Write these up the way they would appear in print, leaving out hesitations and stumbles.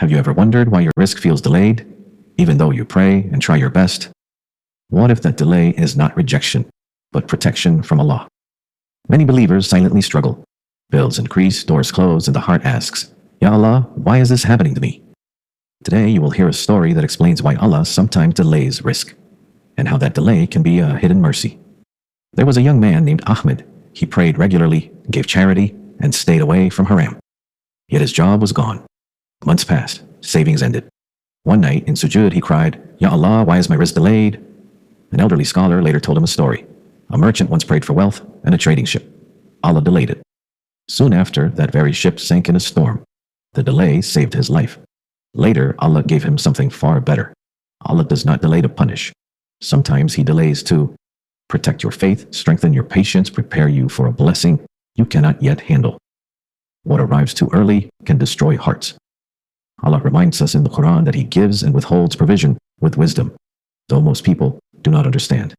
Have you ever wondered why your rizq feels delayed, even though you pray and try your best? What if that delay is not rejection, but protection from Allah? Many believers silently struggle. Bills increase, doors close, and the heart asks, Ya Allah, why is this happening to me? Today you will hear a story that explains why Allah sometimes delays rizq, and how that delay can be a hidden mercy. There was a young man named Ahmed. He prayed regularly, gave charity, and stayed away from haram. Yet his job was gone. Months passed, savings ended. One night in sujood he cried, Ya Allah, why is my rizq delayed? An elderly scholar later told him a story. A merchant once prayed for wealth and a trading ship. Allah delayed it. Soon after, that very ship sank in a storm. The delay saved his life. Later, Allah gave him something far better. Allah does not delay to punish. Sometimes He delays to protect your faith, strengthen your patience, prepare you for a blessing you cannot yet handle. What arrives too early can destroy hearts. Allah reminds us in the Quran that He gives and withholds provision with wisdom, though most people do not understand.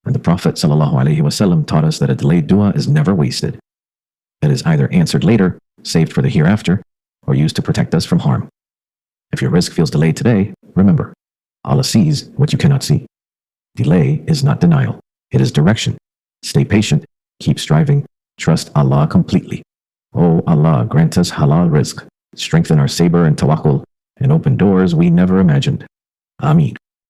And the Prophet ﷺ taught us that a delayed dua is never wasted. It is either answered later, saved for the hereafter, or used to protect us from harm. If your rizq feels delayed today, remember, Allah sees what you cannot see. Delay is not denial, it is direction. Stay patient, keep striving, trust Allah completely. Oh Allah, grant us halal rizq, strengthen our sabr and tawakkul, and open doors we never imagined. Ameen.